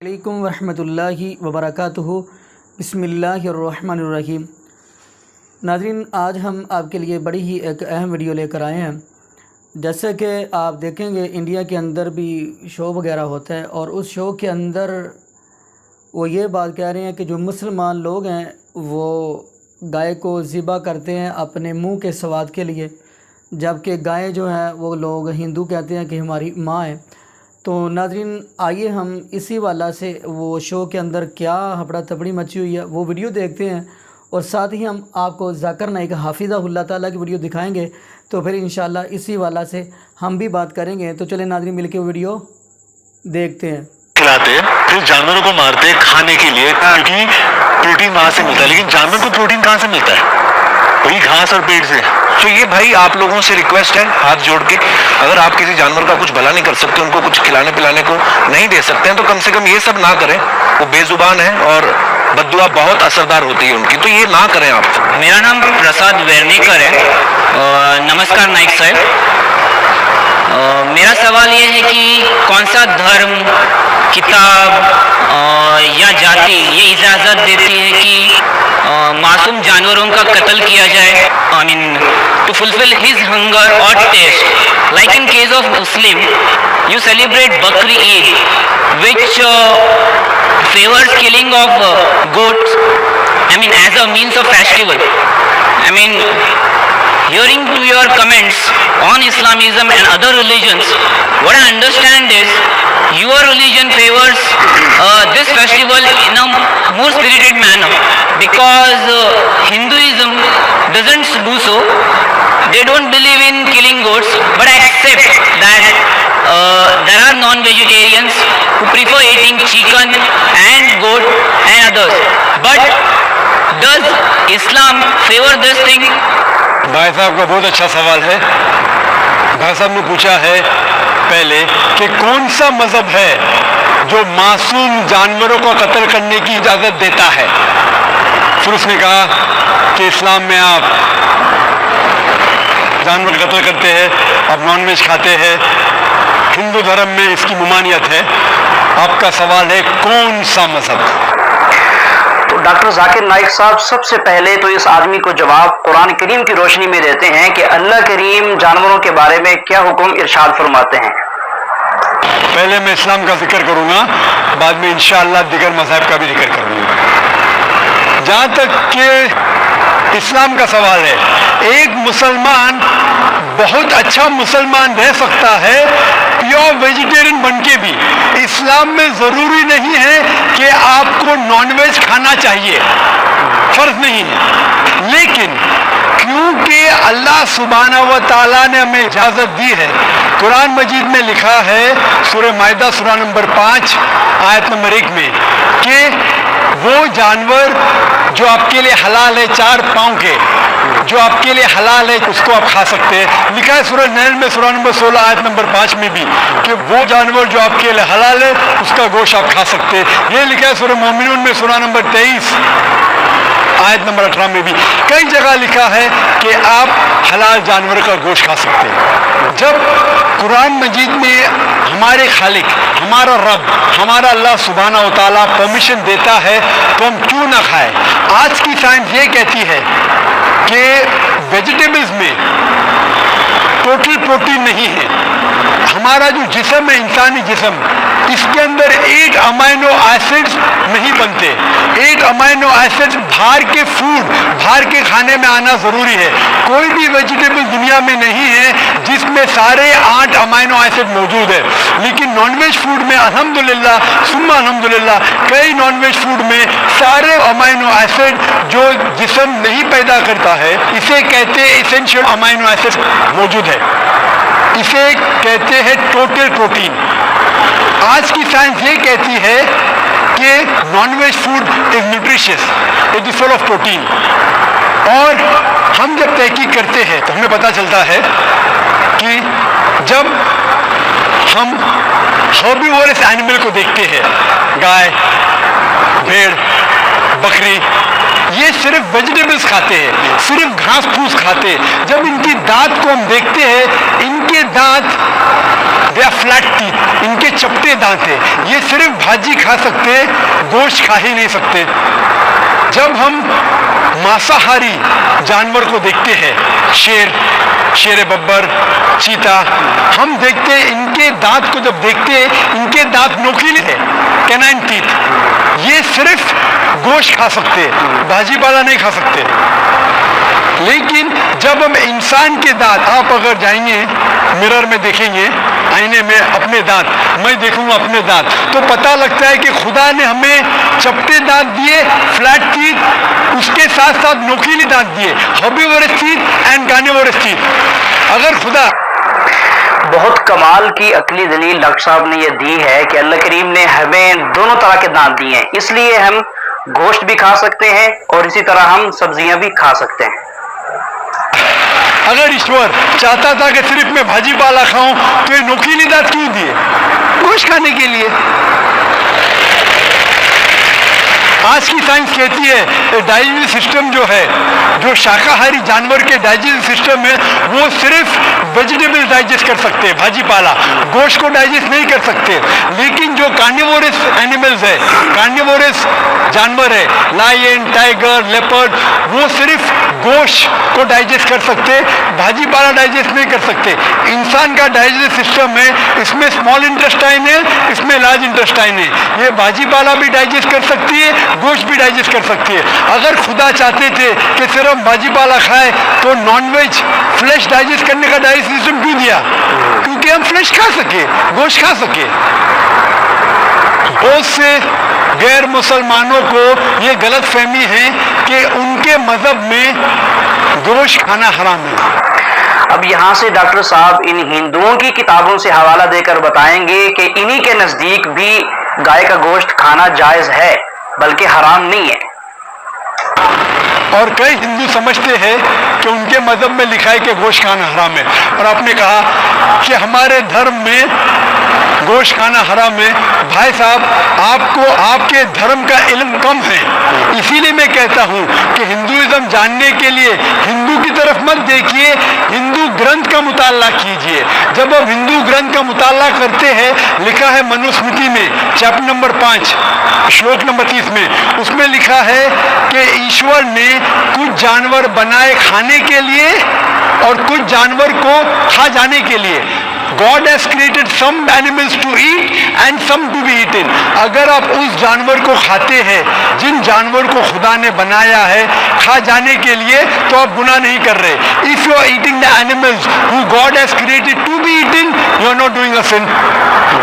علیکم ورحمۃ اللہ وبرکاتہ۔ بسم اللہ الرحمن الرحیم۔ ناظرین، آج ہم آپ کے لیے بڑی ہی ایک اہم ویڈیو لے کر آئے ہیں۔ جیسا کہ آپ دیکھیں گے انڈیا کے اندر بھی شو وغیرہ ہوتا ہے، اور اس شو کے اندر وہ یہ بات کہہ رہے ہیں کہ جو مسلمان لوگ ہیں وہ گائے کو ذبح کرتے ہیں اپنے منہ کے سواد کے لیے، جبکہ گائے جو ہے وہ لوگ ہندو کہتے ہیں کہ ہماری ماں ہے۔ تو ناظرین، آئیے ہم اسی والا سے وہ شو کے اندر کیا ہبڑا تبڑی مچی ہوئی ہے وہ ویڈیو دیکھتے ہیں، اور ساتھ ہی ہم آپ کو ذاکر نائک حافظہ اللہ تعالیٰ کی ویڈیو دکھائیں گے، تو پھر انشاءاللہ اسی والا سے ہم بھی بات کریں گے۔ تو چلیں ناظرین، مل کے ویڈیو دیکھتے ہیں۔ کھلاتے پھر جانوروں کو مارتے کھانے کے لیے، کیونکہ پروٹین وہاں سے ملتا ہے، لیکن جانور کو پروٹین کہاں سے ملتا ہے؟ وہی گھاس اور پیڑ سے۔ تو یہ بھائی آپ لوگوں سے ریکویسٹ ہے ہاتھ جوڑ کے، اگر آپ کسی جانور کا کچھ بھلا نہیں کر سکتے، ان کو کچھ کھلانے پلانے کو نہیں دے سکتے ہیں، تو کم سے کم یہ سب نہ کریں۔ وہ بے زبان ہے اور بد دعا بہت اثردار ہوتی ہے ان کی، تو یہ نہ کریں آپ۔ میرا نام پرساد ویرنیکر ہے۔ نمسکار نائک صاحب، میرا سوال یہ ہے کہ کون سا دھرم، کتاب یا جاتی یہ اجازت دیتی ہے کہ معصوم جانوروں کا قتل کیا جائے، to fulfill his hunger or taste. Like in case of Muslim, you celebrate Bakri Eid, which favors killing of goats, as a means of festival. Hearing to your comments on Islamism and other religions, what I understand is your religion favors this festival in a more spirited manner, because Hinduism doesn't do so. They don't believe in killing goats, but I accept that there are non-vegetarians who prefer eating chicken and goat and others. But does Islam favor this thing? بھائی صاحب کا بہت اچھا سوال ہے۔ بھائی صاحب نے پوچھا ہے پہلے کہ کون سا مذہب ہے جو معصوم جانوروں کو قتل کرنے کی اجازت دیتا ہے۔ پھر اس نے کہا کہ اسلام میں آپ جانور کا قتل کرتے ہیں، آپ نان ویج کھاتے ہیں، ہندو دھرم میں اس کی ممانعت ہے۔ آپ کا سوال ہے کون سا مذہب؟ تو ڈاکٹر ذاکر نائک صاحب سب سے پہلے تو اس آدمی کو جواب قرآن کریم کی روشنی میں دیتے ہیں کہ اللہ کریم جانوروں کے بارے میں کیا حکم ارشاد فرماتے ہیں۔ پہلے میں اسلام کا ذکر کروں گا، بعد میں انشاءاللہ دیگر مذاہب کا بھی ذکر کروں گا۔ جہاں تک کہ اسلام کا سوال ہے، ایک مسلمان بہت اچھا مسلمان رہ سکتا ہے پیور ویجیٹیرین بن کے بھی۔ اسلام میں ضروری نہیں ہے کہ آپ کو نان ویج کھانا چاہیے، فرض نہیں ہے، لیکن کیونکہ اللہ سبحانہ و تعالیٰ نے ہمیں اجازت دی ہے، قرآن مجید میں لکھا ہے سورہ مائدہ سورہ نمبر 5 آیت نمبر 1 میں کہ وہ جانور جو آپ کے لیے حلال ہے، 4 پاؤں کے جو آپ کے لیے حلال ہے، اس کو آپ کھا سکتے ہیں۔ لکھا ہے سورہ نیل میں سورہ نمبر 16 آیت نمبر 5 میں بھی کہ وہ جانور جو آپ کے لیے حلال ہے اس کا گوشت آپ کھا سکتے ہیں۔ یہ لکھا ہے سورہ مومنون میں سورہ نمبر 23 آیت نمبر 18 میں بھی کئی جگہ لکھا ہے کہ آپ حلال جانور کا گوشت کھا سکتے ہیں۔ جب قرآن مجید میں ہمارے خالق، ہمارا رب، ہمارا اللہ سبحانہ و تعالیٰ پرمیشن دیتا ہے تو ہم کیوں نہ کھائیں؟ آج کی سائنس یہ کہتی ہے کہ ویجیٹیبلز میں ٹوٹل پروٹین نہیں ہے۔ ہمارا جو جسم ہے، انسانی جسم، اس کے اندر 8 امینو ایسڈز نہیں بنتے۔ 8 امینو ایسڈز باہر کے فوڈ، باہر کے کھانے میں آنا ضروری ہے۔ کوئی بھی ویجیٹیبل دنیا میں نہیں ہے جس میں سارے 8 امینو ایسڈ موجود ہے، لیکن نان ویج فوڈ میں الحمدللہ ثم الحمدللہ کئی نان ویج فوڈ میں سارے امینو ایسڈ جو جسم نہیں پیدا کرتا ہے، اسے کہتے ہیں ایسینشیل امینو ایسڈ موجود ہے، اسے کہتے ہیں ٹوٹل پروٹین۔ آج کی سائنس یہ کہتی ہے کہ non veg food is nutritious, it is full of protein, اور ہم جب تحقیق کرتے ہیں تو ہمیں پتہ چلتا ہے کہ جب ہم ہربیورس اینیمل کو دیکھتے ہیں، گائے، بھیڑ، بکری، یہ صرف ویجیٹیبلز کھاتے ہیں, صرف گھاس پھوس کھاتے ہیں. جب ان کی دانت کو ہم دیکھتے ہیں, ان کے دانت دے آر فلیٹ ٹیتھ, ان کے چپٹے دانت ہیں. یہ صرف بھاجی کھا سکتے ہیں, گوشت کھا ہی نہیں سکتے. جب ہم ماساہاری جانور کو دیکھتے ہیں, شیر ببر, چیتا, ہم دیکھتے ہیں ان کے دانت کو جب دیکھتے ہیں, ان کے دانت نوکیلے ہیں, کینائن ٹیتھ. یہ صرف گوشت کھا سکتے, بھاجی پالا نہیں کھا سکتے. لیکن جب ہم انسان کے دانت, آپ اگر جائیں گے مرر میں دیکھیں گے, آئینے میں اپنے دانت, میں دیکھوں گا اپنے دانت, تو پتہ لگتا ہے کہ خدا نے ہمیں چپٹے دانت دیے, فلیٹ ٹیتھ, اس کے ساتھ ساتھ نوکیلی دانت دیے, herbivores teeth and carnivorous teeth. اگر خدا بہت کمال کی عقلی دلیل ڈاکٹر صاحب نے یہ دی ہے کہ اللہ کریم نے ہمیں دونوں طرح کے دانت دیے ہیں, اس لیے ہم گوشت بھی کھا سکتے ہیں اور اسی طرح ہم سبزیاں بھی کھا سکتے ہیں. اگر ایشور چاہتا تھا کہ صرف میں بھاجی پالا کھاؤں تو یہ نوکیلی دانت کیوں دیے؟ گوشت کھانے کے لیے. آج کی سائنس کہتی ہے ڈائجسٹو سسٹم جو ہے, جو شاکاہاری جانور کے ڈائجسٹو سسٹم ہے, وہ صرف ویجیٹیبل ڈائجسٹ کر سکتے ہیں, بھاجی پالا, گوشت کو ڈائجسٹ نہیں کر سکتے. لیکن جو کارنیورس اینیملز ہے, کارنیورس جانور ہے, لائن, ٹائیگر, لیپرڈ, وہ صرف گوشت کو ڈائجسٹ کر سکتے, بھاجی پالا ڈائجسٹ نہیں کر سکتے. انسان کا ڈائجسٹو سسٹم ہے, اس میں اسمال انٹسٹائن ہے, اس میں لارج انٹسٹائن ہے. یہ بھاجی پالا بھی ڈائجسٹ کر سکتی ہے, گوشت بھی ڈائجسٹ کر سکتی ہے. اگر خدا چاہتے تھے کہ صرف بھاجی پالا کھائے تو نان ویج فلیش ڈائجسٹ کرنے کا ڈائجسٹ سسٹم کیوں دیا؟ کیونکہ ہم فلیش کھا سکے, گوشت کھا سکے. بہت سے غیر مسلمانوں کو یہ غلط فہمی ہے کہ ان کے مذہب میں گوشت کھانا حرام ہے. اب یہاں سے ڈاکٹر صاحب ان ہندوؤں کی کتابوں سے حوالہ دے کر بتائیں گے کہ انہی کے نزدیک بھی گائے کا گوشت کھانا جائز ہے, بلکہ حرام نہیں ہے. اور کئی ہندو سمجھتے ہیں کہ ان کے مذہب میں لکھا ہے کہ گوشت کھانا حرام ہے. اور آپ نے کہا کہ ہمارے دھرم میں گوشت کھانا حرام ہے. بھائی صاحب, آپ کو آپ کے دھرم کا علم کم ہے, اسی لیے میں کہتا ہوں کہ ہندوازم جاننے کے لیے ہندو کی طرف مت دیکھیے, ہندو گرنتھ کا مطالعہ کیجیے. جب آپ ہندو گرنتھ کا مطالعہ کرتے ہیں, لکھا ہے منوسمرتی میں چیپٹر نمبر 5 شلوک نمبر 30 میں, اس میں لکھا ہے کہ ایشور نے کچھ جانور بنائے کھانے کے لیے اور کچھ جانور کو کھا جانے کے لیے. God has created some animals to eat and some to be eaten. اگر آپ اس جانور کو کھاتے ہیں جن جانور کو خدا نے بنایا ہے کھا جانے کے لیے, تو آپ گناہ نہیں کر رہے. If you are eating the animals who God has created to be eaten, you are not doing a sin.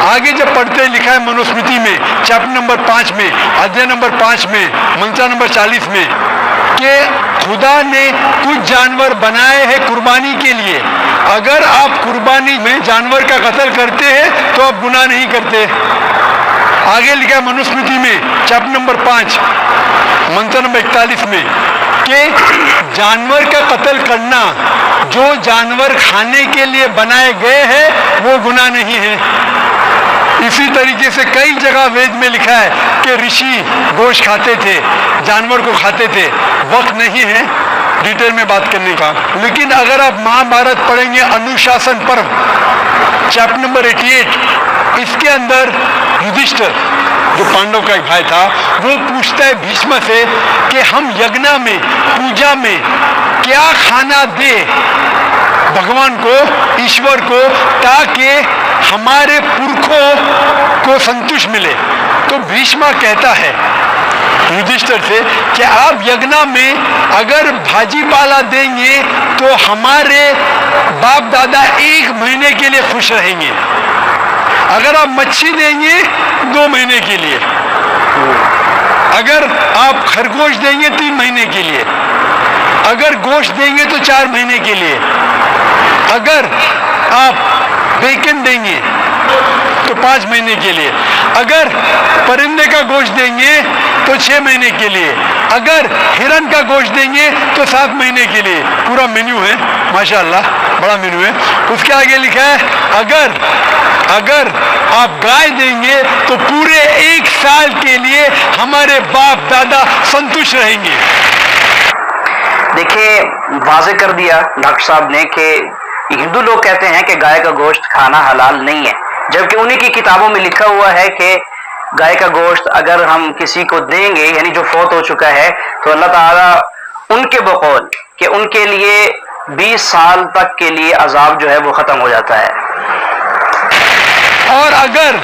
آگے جب پڑھتے ہیں, لکھا ہے منوسمرتی میں چیپٹر نمبر 5 میں, ادھیائے نمبر 5 میں, منچا نمبر 40 میں, کہ خدا نے کچھ جانور بنائے ہیں قربانی کے لیے. اگر آپ قربانی میں جانور کا قتل کرتے ہیں تو آپ گناہ نہیں کرتے. آگے لکھا ہے منوسمرتی میں چیپٹر نمبر 5 منتر نمبر 41 میں کہ جانور کا قتل کرنا جو جانور کھانے کے لیے بنائے گئے ہیں وہ گناہ نہیں ہے. اسی طریقے سے کئی جگہ وید میں لکھا ہے کہ رشی گوشت کھاتے تھے, جانور کو کھاتے تھے. وقت نہیں ہے ڈیٹیل میں بات کرنے کا, لیکن اگر آپ مہابھارت پڑھیں گے انوشاسن پرو چیپٹر نمبر 88, اس کے اندر یدھشٹر جو پانڈو کا ایک بھائی تھا, وہ پوچھتا ہے بھیشم سے کہ ہم یگنا میں, پوجا میں کیا کھانا دے بھگوان کو, ایشور کو, تاکہ ہمارے پرکھوں کو سنتوش ملے. تو بھیشما کہتا ہے یدھشٹر سے کہ آپ یگنا میں اگر بھاجی پالا دیں گے تو ہمارے باپ دادا 1 مہینے کے لیے خوش رہیں گے. اگر آپ مچھی دیں گے 2 مہینے کے لیے, اگر آپ خرگوش دیں گے 3 مہینے کے لیے, اگر گوشت دیں گے تو 4 مہینے کے لیے, اگر آپ بیکن دیں گے تو 5 مہینے کے لیے, اگر پرندے کا گوشت دیں گے تو 6 مہینے کے لیے, اگر ہرن کا گوشت دیں گے تو 7 مہینے کے لیے. پورا مینیو ہے ماشاءاللہ, بڑا مینیو ہے. اس کے آگے لکھا ہے اگر آپ گائے دیں گے تو پورے 1 سال کے لیے ہمارے باپ دادا سنتوش رہیں گے. دیکھیں واضح کر دیا ڈاکٹر صاحب نے کہ ہندو لوگ کہتے ہیں کہ گائے کا گوشت کھانا حلال نہیں ہے، جبکہ انہی کی کتابوں میں لکھا ہوا ہے کہ گائے کا گوشت اگر ہم کسی کو دیں گے، یعنی جو فوت ہو چکا ہے، تو اللہ تعالیٰ ان کے بقول کہ ان کے لیے 20 سال تک کے لیے عذاب جو ہے وہ ختم ہو جاتا ہے۔ اور اگر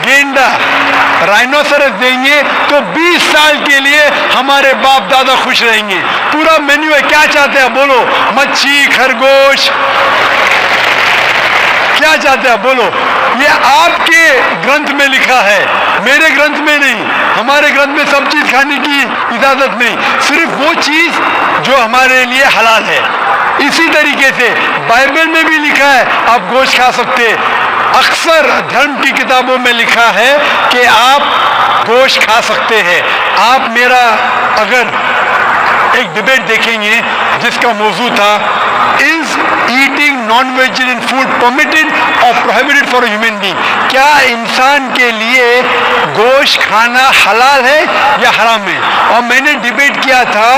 گینڈا رائنوسرس دیں گے تو 20 سال کے لیے ہمارے باپ دادا خوش رہیں گے۔ پورا مینیو ہے، کیا چاہتے ہیں بولو؟ مچھی، خرگوش، کیا چاہتے ہیں بولو؟ یہ آپ کے گرنتھ میں لکھا ہے، میرے گرنتھ میں نہیں۔ ہمارے گرنتھ میں سب چیز کھانے کی اجازت نہیں، صرف وہ چیز جو ہمارے لیے حلال ہے۔ اسی طریقے سے بائبل میں بھی لکھا ہے آپ گوشت کھا سکتے۔ اکثر دھرم کی کتابوں میں لکھا ہے کہ آپ گوشت کھا سکتے ہیں۔ آپ میرا اگر ایک ڈبیٹ دیکھیں گے جس کا موضوع تھا is eating non vegetarian food permitted اور پروہیبٹڈ فار ہیومن بینگ، کیا انسان کے لیے گوشت کھانا حلال ہے یا حرام ہے؟ اور میں نے ڈبیٹ کیا تھا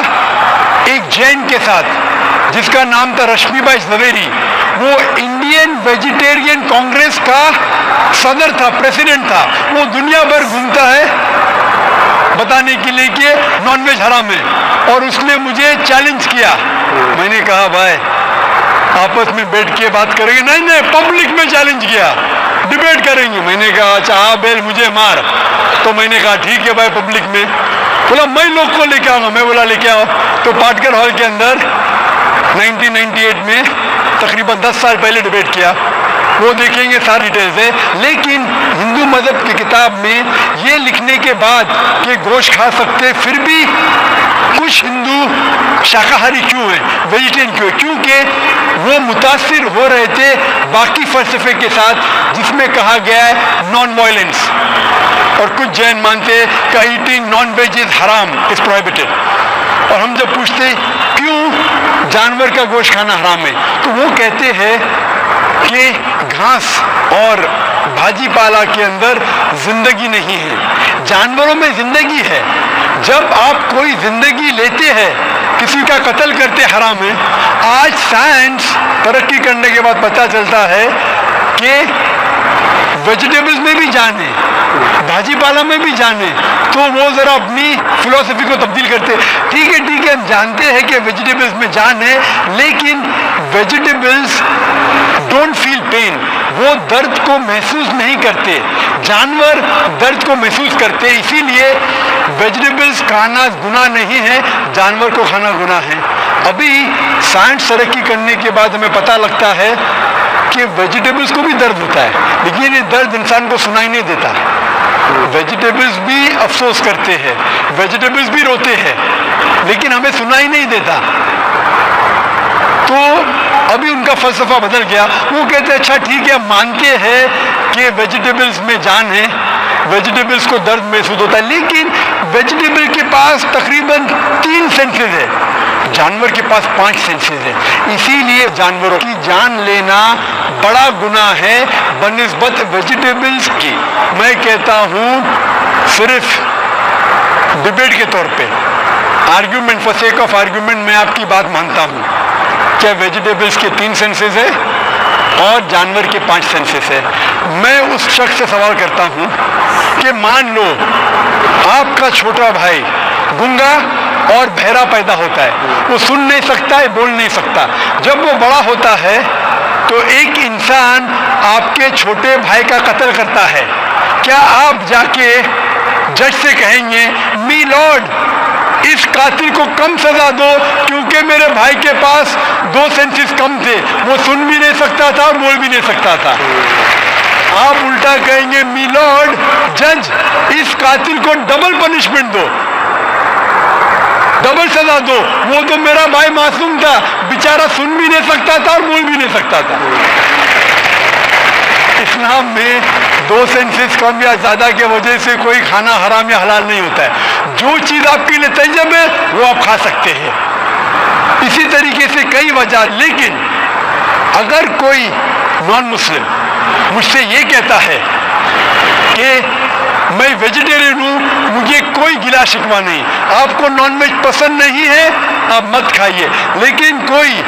ایک جین کے ساتھ جس کا نام تھا رشمی بھائی زویری، وہ انڈین ویجیٹیرین کانگریس کا صدر تھا، پریسیڈنٹ تھا، وہ دنیا بھر گھومتا ہے بتانے کے لیے کہ نان ویج حرام ہے، اور اس نے مجھے چیلنج کیا۔ میں نے کہا بھائی آپس میں بیٹھ کے بات کریں گے؟ نہیں، پبلک میں چیلنج کیا، ڈبیٹ کریں گے۔ میں نے کہا اچھا بیل مجھے مار، تو میں نے کہا ٹھیک ہے بھائی پبلک میں۔ بولا میں لوگ کو لے کے آؤں گا، میں بولا لے کے آؤ۔ تو پاٹکر ہال کے اندر 1998 میں تقریباً 10 سال پہلے ڈبیٹ کیا، وہ دیکھیں گے ساری ڈیٹیلز ہے۔ لیکن ہندو مذہب کی کتاب میں یہ لکھنے کے بعد کہ گوشت کھا سکتے، پھر بھی کچھ ہندو شاکاہاری کیوں ہیں، ویجیٹیرین کیوں ہیں؟ کیونکہ وہ متاثر ہو رہے تھے باقی فلسفے کے ساتھ جس میں کہا گیا ہے نان وائلنس، اور کچھ جین مانتے کہ ایٹنگ نان ویج از حرام، از پروہیبٹڈ۔ اور ہم جب پوچھتے کیوں جانور کا گوشت کھانا حرام ہے، تو وہ کہتے ہیں کہ گھاس اور بھاجی پالا کے اندر زندگی نہیں ہے، جانوروں میں زندگی ہے۔ جب آپ کوئی زندگی لیتے ہیں، کسی کا قتل کرتے حرام ہے۔ آج سائنس ترقی کرنے کے بعد پتہ چلتا ہے کہ ویجیٹیبلز میں بھی جان ہے، بھاجی پالا میں بھی جان ہے، تو وہ ذرا اپنی فلسفی کو تبدیل کرتے۔ ٹھیک ہے ہم جانتے ہیں کہ ویجیٹیبلز میں جان ہے، لیکن ویجیٹیبلز ڈونٹ فیل پین، وہ درد کو محسوس نہیں کرتے، جانور درد کو محسوس کرتے، اسی لیے ویجیٹیبلز کھانا گناہ نہیں ہے، جانور کو کھانا گناہ ہے۔ ابھی سائنس ترقی کرنے کے بعد ہمیں پتہ لگتا ہے کہ ویجیٹیبلز کو بھی درد ہوتا ہے، لیکن یہ درد انسان کو سنائی نہیں دیتا۔ ویجیٹیبلز بھی افسوس کرتے ہیں، ویجیٹیبلز بھی روتے ہیں، لیکن ہمیں سنائی نہیں دیتا۔ تو ابھی ان کا فلسفہ بدل گیا، وہ کہتے ہیں اچھا ٹھیک ہے مانتے ہیں کہ ویجیٹیبلز میں جان ہے، ویجیٹیبلز کو درد محسوس ہوتا ہے، لیکن ویجیٹیبل کے پاس تقریباً 3 سینسز ہے، جانور کے پاس 5 سینسز ہے، اسی لیے جانوروں کی جان لینا بڑا گناہ ہے بنسبت ویجیٹیبلز کی۔ میں کہتا ہوں صرف ڈبیٹ کے طور پہ، argument for sake of argument, میں آپ کی بات مانتا ہوں کہ ویجیٹیبلز کے 3 سینسز ہے اور جانور کے 5 سینسز ہے۔ میں اس شخص سے سوال کرتا ہوں کہ مان لو آپ کا چھوٹا بھائی گنگا اور بہرا پیدا ہوتا ہے، وہ سن نہیں سکتا ہے، بول نہیں سکتا، جب وہ بڑا ہوتا ہے تو ایک انسان آپ کے چھوٹے بھائی کا قتل کرتا ہے، کیا آپ جا کے جج سے کہیں گے می لارڈ اس قاتل کو کم سزا دو کیونکہ میرے بھائی کے پاس 2 سینسز کم تھے، وہ سن بھی نہیں سکتا تھا اور بول بھی نہیں سکتا تھا؟ آپ الٹا کہیں گے می لارڈ جج اس قاتل کو ڈبل پنشمنٹ دو، ڈبل سزا دو، وہ تو میرا بھائی معصوم تھا، بیچارہ سن بھی نہیں سکتا تھا اور بول بھی نہیں سکتا تھا۔ اسلام میں 2 سینسز کم یا زیادہ کی وجہ سے کوئی کھانا حرام یا حلال نہیں ہوتا ہے، جو چیز آپ کے لیے طیب ہے وہ آپ کھا سکتے ہیں۔ اسی طریقے سے کئی وجہ، لیکن اگر کوئی نان مسلم مجھ سے یہ کہتا ہے کہ میں ویجیٹیرین ہوں، مجھے کوئی گلا شکوہ نہیں. آپ کو نان ویج پسند نہیں ہے آپ مت کھائیے, لیکن کوئی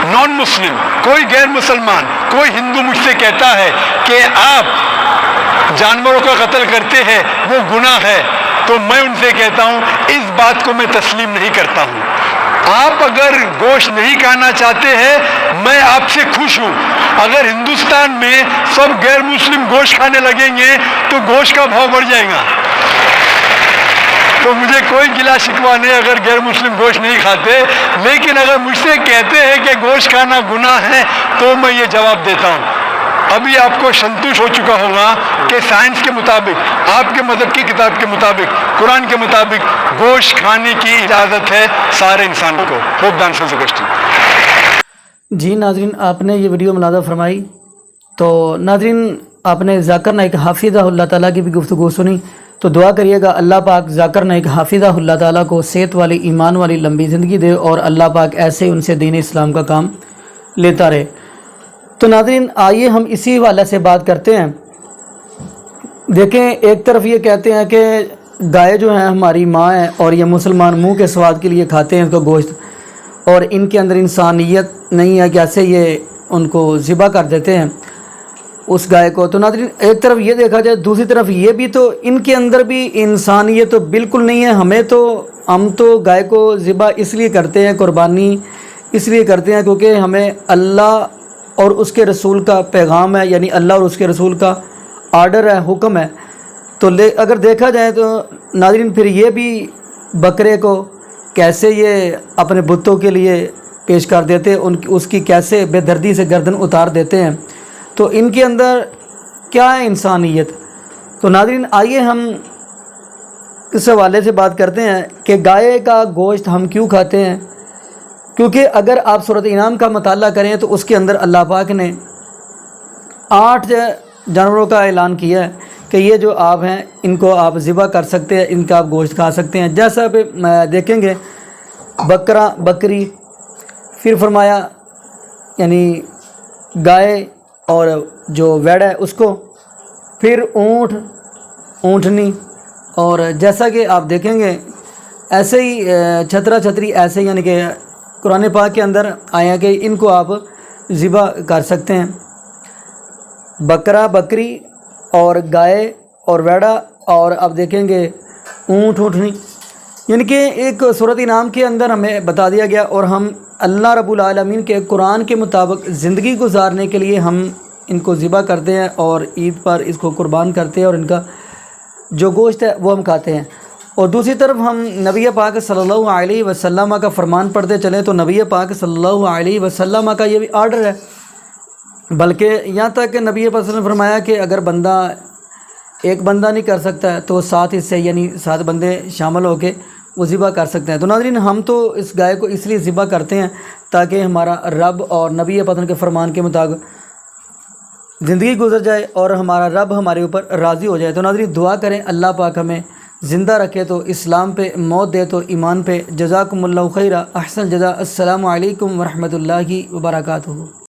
نان مسلم, کوئی غیر مسلمان, کوئی ہندو مجھ سے کہتا ہے کہ آپ جانوروں کا قتل کرتے ہیں وہ گناہ ہے, تو میں ان سے کہتا ہوں اس بات کو میں تسلیم نہیں کرتا ہوں. آپ اگر گوشت نہیں کھانا چاہتے ہیں میں آپ سے خوش ہوں. اگر ہندوستان میں سب غیر مسلم گوشت کھانے لگیں گے تو گوشت کا بھاؤ بڑھ جائے گا. تو مجھے کوئی گلا شکوہ نہیں اگر غیر مسلم گوشت نہیں کھاتے, لیکن اگر مجھ سے کہتے ہیں کہ گوشت کھانا گناہ ہے تو میں یہ جواب دیتا ہوں. ابھی آپ کو سنتوش ہو چکا ہوگا کہ سائنس کے مطابق, آپ کے مذہب کی کتاب کے مطابق, قرآن کے مطابق گوشت کھانے کی اجازت ہے سارے انسانوں کو. ہوپ دان سے کوشچن. جی ناظرین, آپ نے یہ ویڈیو ملاحظہ فرمائی. تو ناظرین, آپ نے ذاکر نائک حافظہ اللہ تعالیٰ کی بھی گفتگو سنی, تو دعا کریے گا اللہ پاک ذاکر نائک حافظہ اللہ تعالیٰ کو صحت والی, ایمان والی لمبی زندگی دے, اور اللہ پاک ایسے ان سے دین اسلام کا کام لیتا رہے. تو ناظرین, آئیے ہم اسی حوالے سے بات کرتے ہیں. دیکھیں, ایک طرف یہ کہتے ہیں کہ گائے جو ہیں ہماری ماں ہیں, اور یہ مسلمان منہ کے سواد کے لیے کھاتے ہیں اس کا گوشت, اور ان کے اندر انسانیت نہیں ہے, کیسے یہ ان کو ذبح کر دیتے ہیں اس گائے کو. تو ناظرین, ایک طرف یہ دیکھا جائے, دوسری طرف یہ بھی تو ان کے اندر بھی انسانیت تو بالکل نہیں ہے. ہم تو گائے کو ذبح اس لیے کرتے ہیں, قربانی اس لیے کرتے ہیں کیونکہ ہمیں اللہ اور اس کے رسول کا پیغام ہے, یعنی اللہ اور اس کے رسول کا آرڈر ہے, حکم ہے. تو اگر دیکھا جائے تو ناظرین, پھر یہ بھی بکرے کو کیسے یہ اپنے بتوں کے لیے پیش کر دیتے, اس کی کیسے بے دردی سے گردن اتار دیتے ہیں. تو ان کے اندر کیا ہے انسانیت. تو ناظرین, آئیے ہم اس حوالے سے بات کرتے ہیں کہ گائے کا گوشت ہم کیوں کھاتے ہیں. کیونکہ اگر آپ سورۃ انعام کا مطالعہ کریں تو اس کے اندر اللہ پاک نے 8 جانوروں کا اعلان کیا ہے کہ یہ جو آپ ہیں ان کو آپ ذبح کر سکتے ہیں, ان کا آپ گوشت کھا سکتے ہیں. جیسا پہ دیکھیں گے بکرا, بکری, پھر فرمایا یعنی گائے اور جو ویڑا ہے اس کو, پھر اونٹ, اونٹنی, اور جیسا کہ آپ دیکھیں گے ایسے ہی چھترا چھتری, ایسے یعنی کہ قرآن پاک کے اندر آیا کہ ان کو آپ ذبح کر سکتے ہیں. بکرا, بکری اور گائے اور ویڑا, اور آپ دیکھیں گے اونٹ, اونٹنی, یعنی کہ ایک سورۃ انعام کے اندر ہمیں بتا دیا گیا. اور ہم اللہ رب العالمین کے قرآن کے مطابق زندگی گزارنے کے لیے ہم ان کو ذبح کرتے ہیں, اور عید پر اس کو قربان کرتے ہیں, اور ان کا جو گوشت ہے وہ ہم کھاتے ہیں. اور دوسری طرف ہم نبی پاک صلی اللہ علیہ وسلم کا فرمان پڑھتے چلیں تو نبی پاک صلی اللہ علیہ وسلم کا یہ بھی آرڈر ہے. بلکہ یہاں تک کہ نبی پاک صلی اللہ علیہ وسلم نے فرمایا کہ اگر بندہ ایک بندہ نہیں کر سکتا ہے تو 7 حصے یعنی 7 بندے شامل ہو کے وہ ذبح کر سکتے ہیں. تو ناظرین, ہم تو اس گائے کو اس لیے ذبح کرتے ہیں تاکہ ہمارا رب اور نبی پاک کے فرمان کے مطابق زندگی گزر جائے اور ہمارا رب ہمارے اوپر راضی ہو جائے. تو ناظرین, دعا کریں اللہ پاک ہمیں زندہ رکھے تو اسلام پہ, موت دے تو ایمان پہ. جزاکم اللہ خیرہ, احسن جزا. السلام علیکم ورحمۃ اللہ وبرکاتہ.